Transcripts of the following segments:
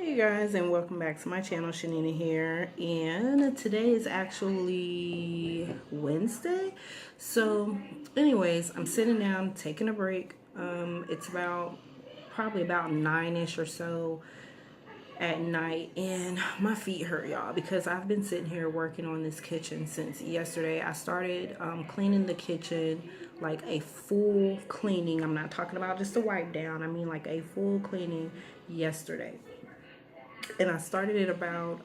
Hey guys, and welcome back to my channel. Shanina here, and today is actually Wednesday. So anyways, I'm sitting down taking a break. It's probably about 9ish or so at night, and my feet hurt, y'all, because I've been sitting here working on this kitchen since yesterday. I started cleaning the kitchen, like a full cleaning. I'm not talking about just a wipe down, I mean like a full cleaning yesterday. And I started it about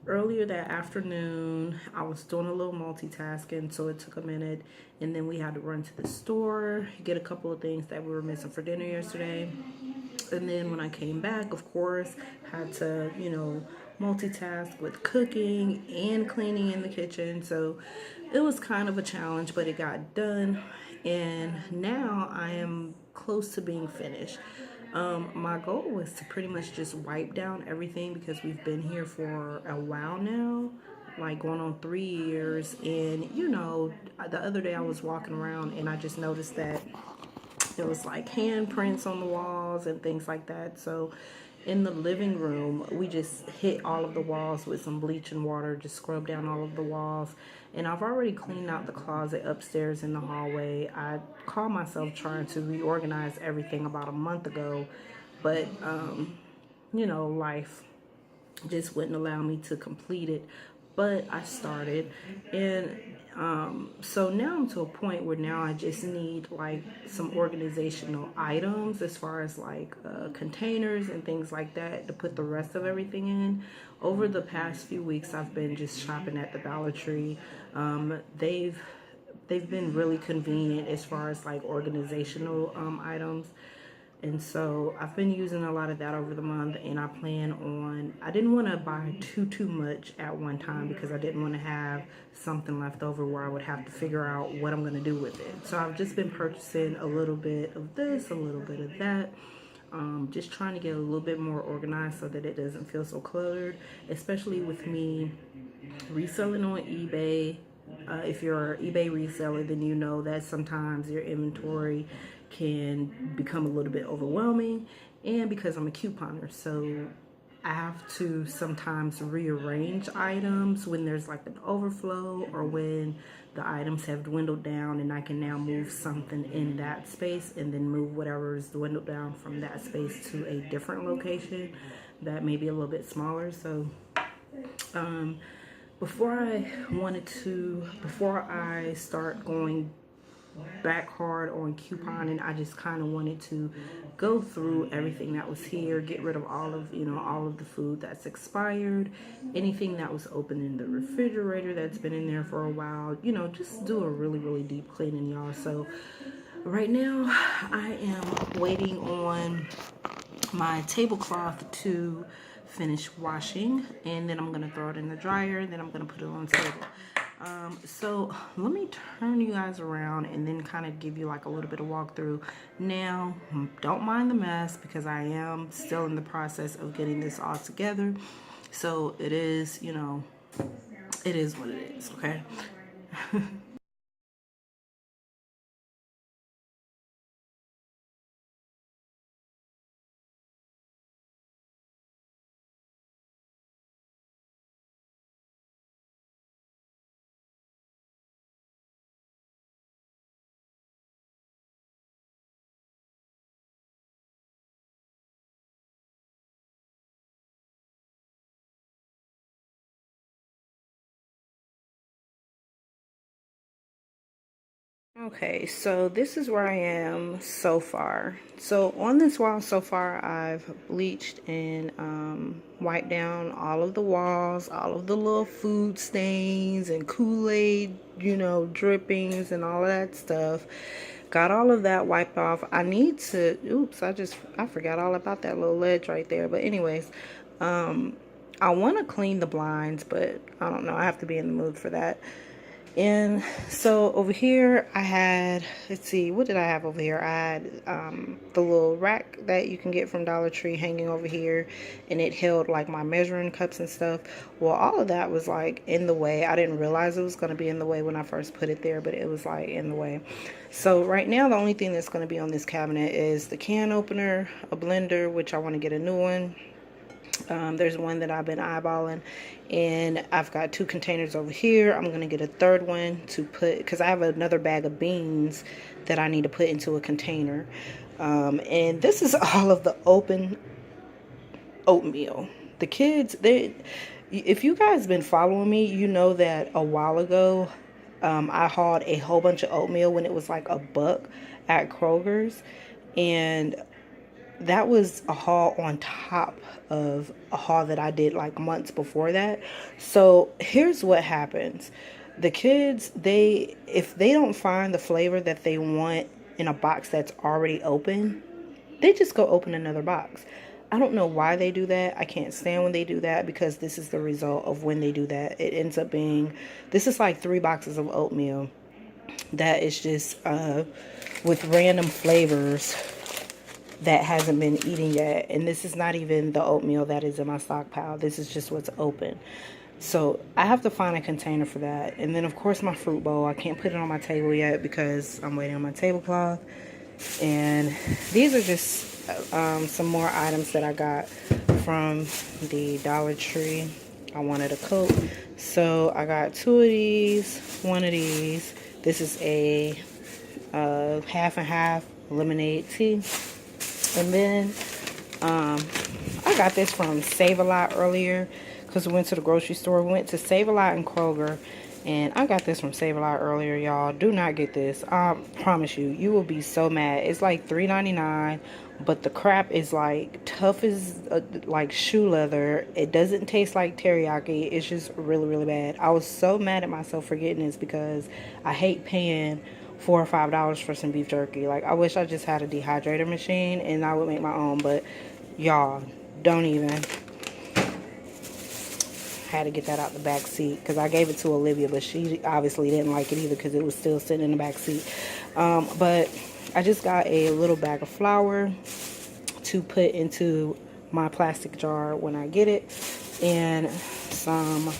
earlier that afternoon. I was doing a little multitasking, so it took a minute. And then we had to run to the store, get a couple of things that we were missing for dinner yesterday. And then when I came back, of course, had to, multitask with cooking and cleaning in the kitchen. So it was kind of a challenge, but it got done. And now I am close to being finished. My goal was to pretty much just wipe down everything because we've been here for a while now, like going on 3 years. And the other day I was walking around and I just noticed that there was like handprints on the walls and things like that. So in the living room, we just hit all of the walls with some bleach and water, just scrub down all of the walls. And I've already cleaned out the closet upstairs in the hallway. I called myself trying to reorganize everything about a month ago, but life just wouldn't allow me to complete it. But I started, and so now I'm to a point where now I just need like some organizational items as far as like containers and things like that to put the rest of everything in. Over the past few weeks, I've been just shopping at the Dollar Tree. They've been really convenient as far as like organizational items. And so I've been using a lot of that over the month, and I didn't want to buy too much at one time because I didn't want to have something left over where I would have to figure out what I'm going to do with it. So I've just been purchasing a little bit of this, a little bit of that. Just trying to get a little bit more organized so that it doesn't feel so cluttered, especially with me reselling on eBay. If you're an eBay reseller, then you know that sometimes your inventory can become a little bit overwhelming. And because I'm a couponer, so I have to sometimes rearrange items when there's like an overflow or when the items have dwindled down, and I can now move something in that space and then move whatever is dwindled down from that space to a different location that may be a little bit smaller. So before I start going back hard on couponing, I just kind of wanted to go through everything that was here, get rid of all of the food that's expired, anything that was open in the refrigerator that's been in there for a while, just do a really deep cleaning, y'all. So right now I am waiting on my tablecloth to finish washing, and then I'm gonna throw it in the dryer, and then I'm gonna put it on the table. So let me turn you guys around and then kind of give you like a little bit of walkthrough. Now, don't mind the mess because I am still in the process of getting this all together. So it is, it is what it is, okay? Okay, so this is where I am so far. So on this wall so far, I've bleached and wiped down all of the walls, all of the little food stains and Kool-Aid, drippings and all of that stuff. Got all of that wiped off. I need to, oops, I forgot all about that little ledge right there. But anyways, I want to clean the blinds, but I don't know. I have to be in the mood for that. And so over here I had, let's see, what did I have over here? I had the little rack that you can get from Dollar Tree hanging over here, and it held like my measuring cups and stuff. Well, all of that was like in the way. I didn't realize it was going to be in the way when I first put it there, but it was like in the way. So right now the only thing that's going to be on this cabinet is the can opener, a blender, which I want to get a new one. There's one that I've been eyeballing, and I've got 2 containers over here. I'm gonna get a 3rd one to put, because I have another bag of beans that I need to put into a container. And this is all of the open oatmeal. The kids, if you guys been following me, you know that a while ago I hauled a whole bunch of oatmeal when it was like $1 at Kroger's, and that was a haul on top of a haul that I did like months before that. So here's what happens. The kids, if they don't find the flavor that they want in a box that's already open, they just go open another box. I don't know why they do that. I can't stand when they do that, because this is the result of when they do that. It ends up being, this is like 3 boxes of oatmeal that is just with random flavors that hasn't been eaten yet. And this is not even the oatmeal that is in my stockpile. This is just what's open. So I have to find a container for that. And then of course my fruit bowl. I can't put it on my table yet because I'm waiting on my tablecloth. And these are just some more items that I got from the Dollar Tree. I wanted a Coke, so I got 2 of these, 1 of these. This is a half and half lemonade tea. And then I got this from Save-A-Lot earlier, because we went to the grocery store. We went to Save-A-Lot and Kroger, and I got this from Save-A-Lot earlier, y'all. Do not get this. I promise you, you will be so mad. It's like $3.99, but the crap is like tough as like shoe leather. It doesn't taste like teriyaki. It's just really, really bad. I was so mad at myself for getting this, because I hate paying $4 or $5 for some beef jerky. Like, I wish I just had a dehydrator machine and I would make my own, but y'all, don't even. Had to get that out the back seat, because I gave it to Olivia, but she obviously didn't like it either, because it was still sitting in the back seat. But I just got a little bag of flour to put into my plastic jar when I get it, and some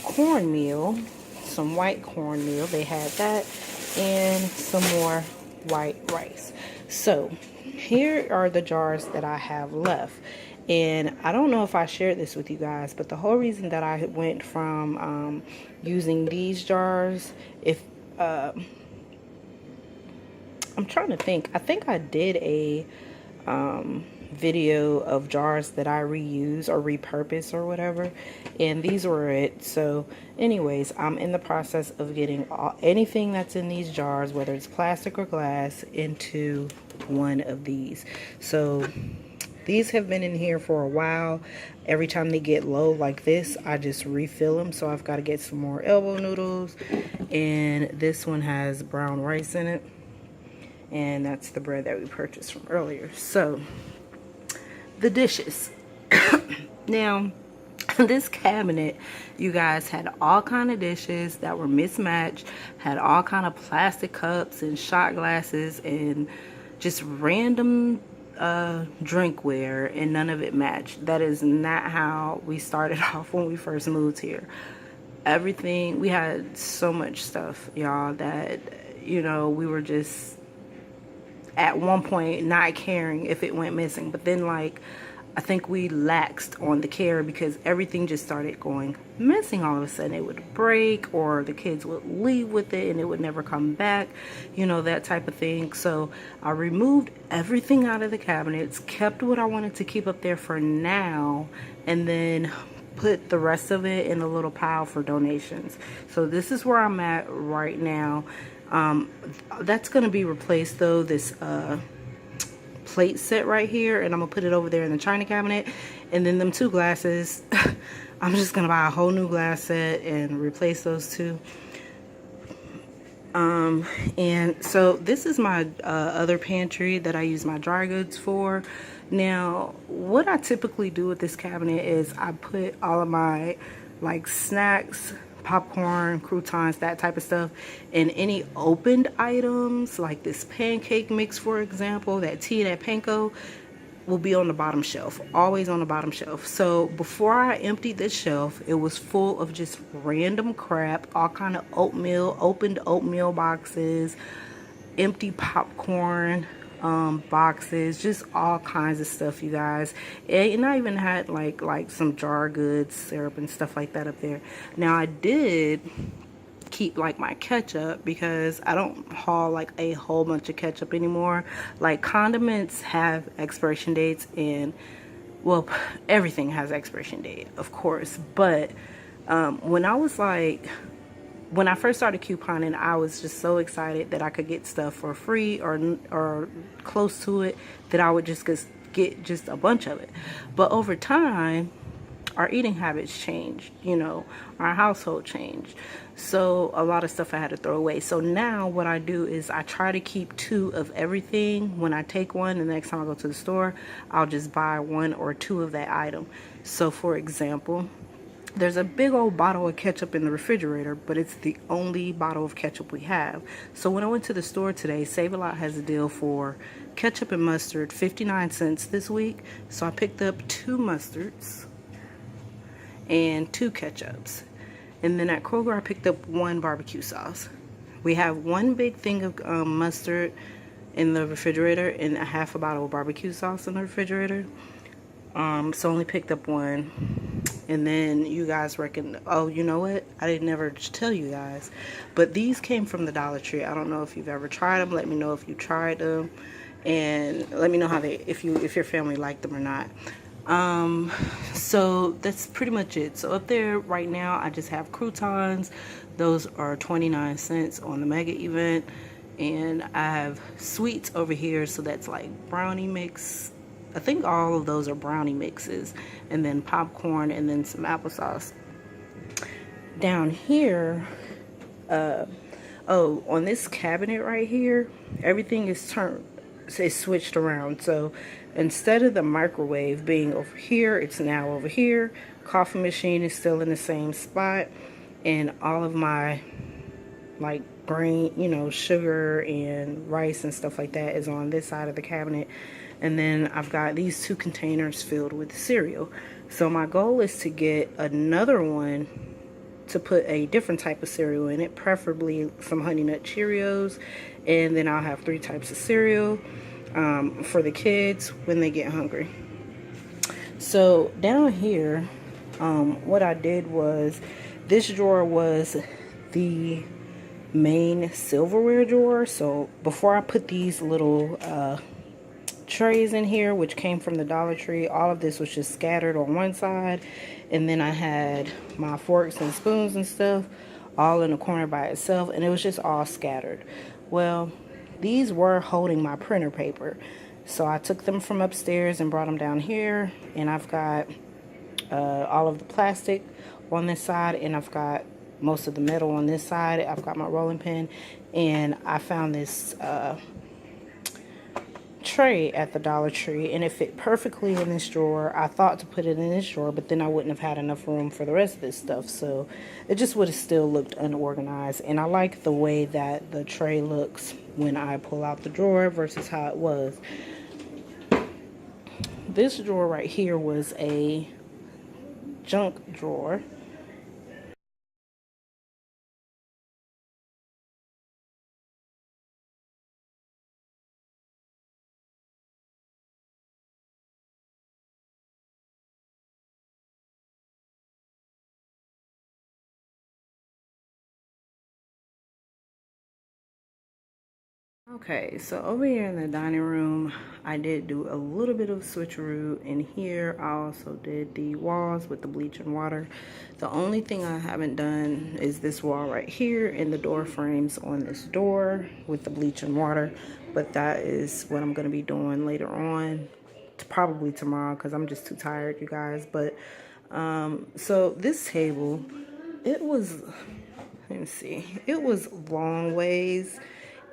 cornmeal, some white cornmeal. They had that, and some more white rice. So here are the jars that I have left. And I don't know if I shared this with you guys, but the whole reason that I went from using these jars, I'm trying to think. I think I did a video of jars that I reuse or repurpose or whatever, and these were it. So anyways, I'm in the process of getting anything that's in these jars, whether it's plastic or glass, into one of these. So these have been in here for a while. Every time they get low like this, I just refill them. So I've got to get some more elbow noodles, and this one has brown rice in it, and that's the bread that we purchased from earlier. So the dishes. Now, this cabinet, you guys, had all kind of dishes that were mismatched, had all kind of plastic cups and shot glasses and just random drinkware, and none of it matched. That is not how we started off when we first moved here. Everything, we had so much stuff, y'all, that, you know, we were just at one point not caring if it went missing. But then, like, I think we laxed on the care, because everything just started going missing all of a sudden. It would break, or the kids would leave with it and it would never come back, you know, that type of thing. So I removed everything out of the cabinets, kept what I wanted to keep up there for now, and then put the rest of it in a little pile for donations. So this is where I'm at right now. That's going to be replaced though, this plate set right here, and I'm gonna put it over there in the china cabinet. And then them 2 glasses, I'm just gonna buy a whole new glass set and replace those 2. And so this is my other pantry that I use my dry goods for. Now, what I typically do with this cabinet is I put all of my like snacks, popcorn, croutons, that type of stuff. And any opened items like this pancake mix, for example, that tea, that panko, will be on the bottom shelf, always on the bottom shelf. So before I emptied this shelf, it was full of just random crap, all kind of oatmeal, opened oatmeal boxes, empty popcorn boxes, just all kinds of stuff, you guys. And I even had like some jar goods, syrup and stuff like that up there. Now I did keep like my ketchup because I don't haul like a whole bunch of ketchup anymore. Like condiments have expiration dates, and well, everything has expiration date, of course. But when I first started couponing, I was just so excited that I could get stuff for free or close to it, that I would just get just a bunch of it. But over time, our eating habits changed, you know, our household changed. So a lot of stuff I had to throw away. So now what I do is I try to keep 2 of everything. When I take one, the next time I go to the store, I'll just buy 1 or 2 of that item. So for example, there's a big old bottle of ketchup in the refrigerator, but it's the only bottle of ketchup we have. So when I went to the store today, Save-A-Lot has a deal for ketchup and mustard, 59 cents this week. So I picked up 2 mustards and 2 ketchups. And then at Kroger, I picked up 1 barbecue sauce. We have 1 big thing of mustard in the refrigerator and a half a bottle of barbecue sauce in the refrigerator. So only picked up 1. And then you guys reckon, oh, you know what? I didn't ever tell you guys. But these came from the Dollar Tree. I don't know if you've ever tried them. Let me know if you tried them. And let me know how if your family liked them or not. So that's pretty much it. So up there right now, I just have croutons. Those are 29 cents on the mega event. And I have sweets over here. So that's like brownie mix. I think all of those are brownie mixes, and then popcorn, and then some applesauce. Down here, on this cabinet right here, everything is switched around. So instead of the microwave being over here, it's now over here. Coffee machine is still in the same spot, and all of my like grain, you know, sugar and rice and stuff like that is on this side of the cabinet. And then I've got these 2 containers filled with cereal. So my goal is to get another one to put a different type of cereal in it, preferably some Honey Nut Cheerios. And then I'll have 3 types of cereal for the kids when they get hungry. So down here, what I did was, this drawer was the main silverware drawer. So before I put these little trays in here, which came from the Dollar Tree, all of this was just scattered on one side, and then I had my forks and spoons and stuff all in a corner by itself, and it was just all scattered. Well, these were holding my printer paper, so I took them from upstairs and brought them down here, and I've got all of the plastic on this side, and I've got most of the metal on this side. I've got my rolling pin, and I found this tray at the Dollar Tree, and it fit perfectly in this drawer. I thought to put it in this drawer, but then I wouldn't have had enough room for the rest of this stuff, so it just would have still looked unorganized. And I like the way that the tray looks when I pull out the drawer versus how it was. This drawer right here was a junk drawer. Okay, so over here in the dining room, I did do a little bit of switcheroo. In here, I also did the walls with the bleach and water. The only thing I haven't done is this wall right here and the door frames on this door with the bleach and water. But that is what I'm going to be doing later on, probably tomorrow, because I'm just too tired, you guys. But so this table, it was, let me see, it was long ways.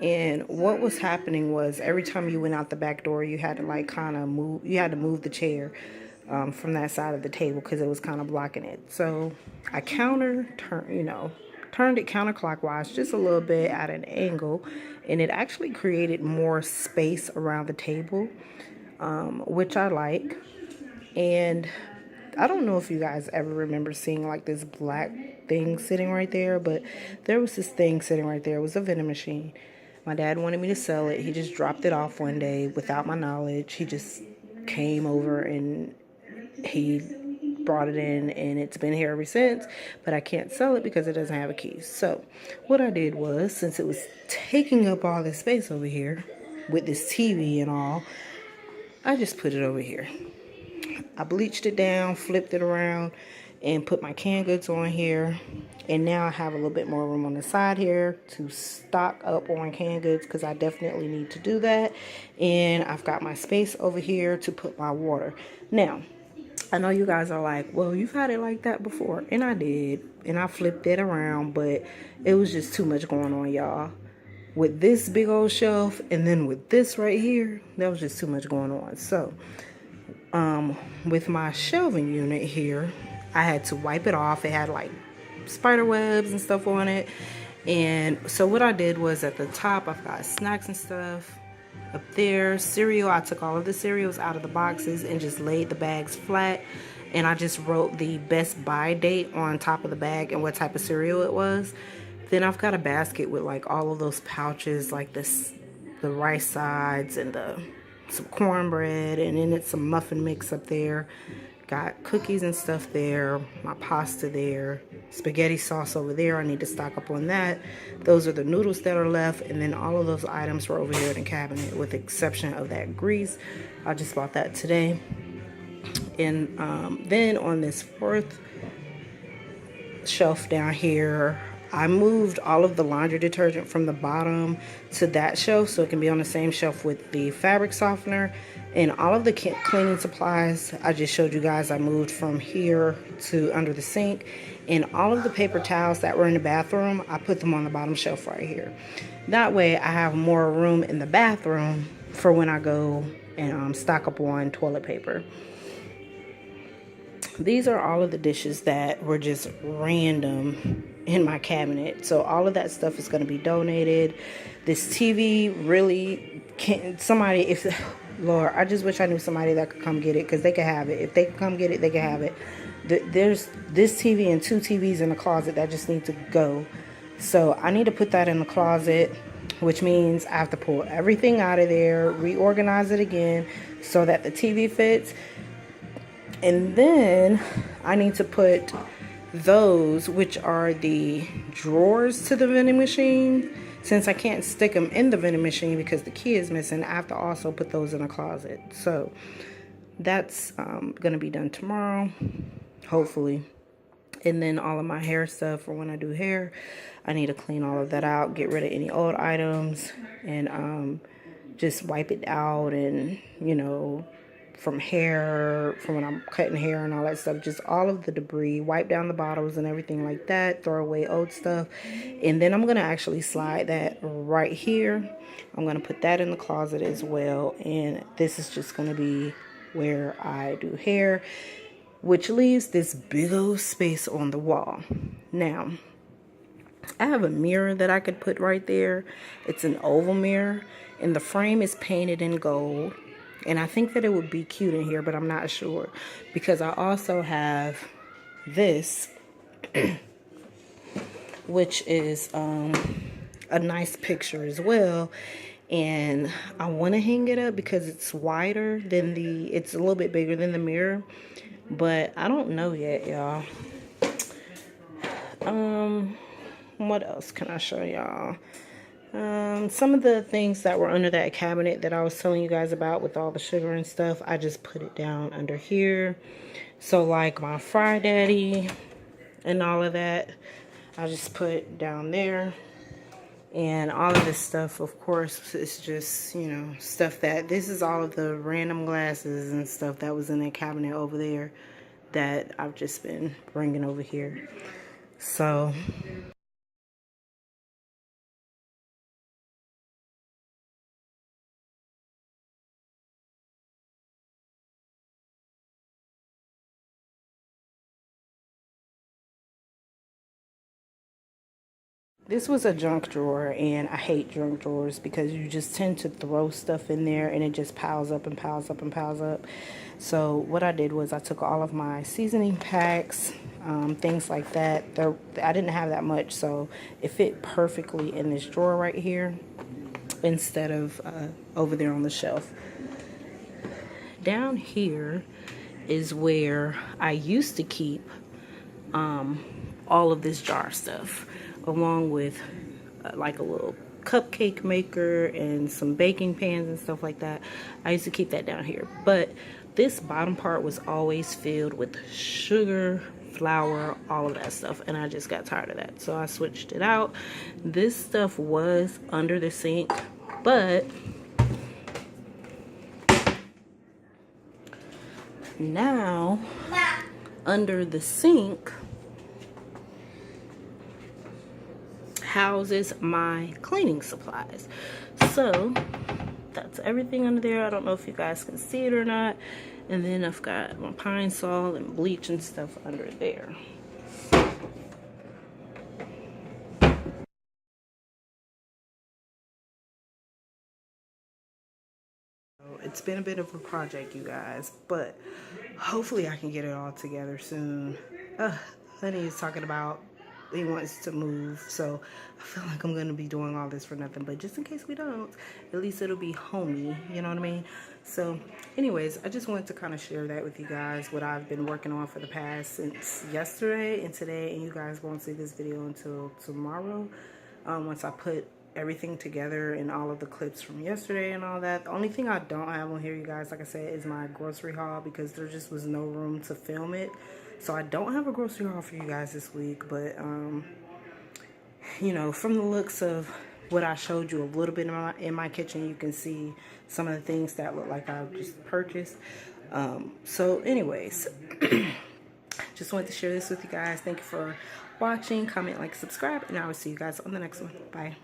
And what was happening was every time you went out the back door, you had to like kind of move, you had to move the chair from that side of the table because it was kind of blocking it. So I turned it counterclockwise just a little bit at an angle, and it actually created more space around the table, which I like. And I don't know if you guys ever remember seeing like this black thing sitting right there, but there was this thing sitting right there. It was a vending machine. My dad wanted me to sell it. He just dropped it off one day without my knowledge. He just came over and he brought it in, and it's been here ever since, but I can't sell it because it doesn't have a key. So what I did was, since it was taking up all this space over here with this TV and all, I just put it over here. I bleached it down, flipped it around, and put my canned goods on here. And now I have a little bit more room on the side here to stock up on canned goods because I definitely need to do that. And I've got my space over here to put my water. Now, I know you guys are like, well, you've had it like that before. And I did. And I flipped it around, but it was just too much going on, y'all. With this big old shelf and then with this right here, there was just too much going on. So, with my shelving unit here, I had to wipe it off. It had like spider webs and stuff on it. And so what I did was at the top, I've got snacks and stuff. Up there, cereal, I took all of the cereals out of the boxes and just laid the bags flat. And I just wrote the best buy date on top of the bag and what type of cereal it was. Then I've got a basket with like all of those pouches, like this, the rice sides and some cornbread, and then it's some muffin mix up there. Got cookies and stuff there, my pasta there, spaghetti sauce over there. I need to stock up on that. Those are the noodles that are left, and then all of those items were over here in the cabinet with the exception of that grease. I just bought that today. And then on this fourth shelf down here, I moved all of the laundry detergent from the bottom to that shelf so it can be on the same shelf with the fabric softener. And all of the cleaning supplies I just showed you guys, I moved from here to under the sink. And all of the paper towels that were in the bathroom, I put them on the bottom shelf right here. That way I have more room in the bathroom for when I go and stock up on toilet paper. These are all of the dishes that were just random in my cabinet. So all of that stuff is going to be donated. This TV really can't, Lord, I just wish I knew somebody that could come get it because they could have it. If they could come get it, they could have it. There's this TV and 2 TVs in the closet that just need to go. So I need to put that in the closet, which means I have to pull everything out of there, reorganize it again so that the TV fits. And then I need to put those, which are the drawers to the vending machine. Since I can't stick them in the vending machine because the key is missing, I have to also put those in a closet. So that's going to be done tomorrow, hopefully. And then all of my hair stuff for when I do hair, I need to clean all of that out, get rid of any old items, and just wipe it out. And, you know, from when I'm cutting hair and all that stuff, just all of the debris, wipe down the bottles and everything like that, throw away old stuff. And then I'm going to actually slide that right here. I'm going to put that in the closet as well. And this is just going to be where I do hair, which leaves this big old space on the wall. Now, I have a mirror that I could put right there. It's an oval mirror, and the frame is painted in gold. And I think that it would be cute in here, but I'm not sure. Because I also have this, which is a nice picture as well. And I want to hang it up because it's wider than it's a little bit bigger than the mirror. But I don't know yet, y'all. What else can I show y'all? Some of the things that were under that cabinet that I was telling you guys about with all the sugar and stuff, I just put it down under here. So like my Fry Daddy and all of that, I just put down there. And all of this stuff, of course, is just, you know, stuff this is all of the random glasses and stuff that was in that cabinet over there that I've just been bringing over here. So This was a junk drawer, and I hate junk drawers because you just tend to throw stuff in there and it just piles up and piles up and piles up. So what I did was I took all of my seasoning packs, things like that. I didn't have that much, so it fit perfectly in this drawer right here instead of over there on the shelf. Down here is where I used to keep all of this jar stuff, along with like a little cupcake maker and some baking pans and stuff like that. I used to keep that down here, but this bottom part was always filled with sugar, flour, all of that stuff, and I just got tired of that, so I switched it out. This stuff was under the sink, but now under the sink houses my cleaning supplies. So that's everything under there. I don't know if you guys can see it or not. And then I've got my pine sol and bleach and stuff under there. It's been a bit of a project, you guys, but hopefully I can get it all together soon. Honey is talking about he wants to move, so I feel like I'm gonna be doing all this for nothing, but just in case we don't, at least it'll be homey, you know what I mean? So anyways, I just wanted to kind of share that with you guys, what I've been working on for the past since yesterday and today, and you guys won't see this video until tomorrow, once I put everything together and all of the clips from yesterday and all that. The only thing I don't have on here, you guys, like I said, is my grocery haul, because there just was no room to film it. So I don't have a grocery haul for you guys this week, but you know, from the looks of what I showed you a little bit in my kitchen, you can see some of the things that look like I just purchased. So anyways, just wanted to share this with you guys. Thank you for watching. Comment, like, subscribe, and I will see you guys on the next one. Bye.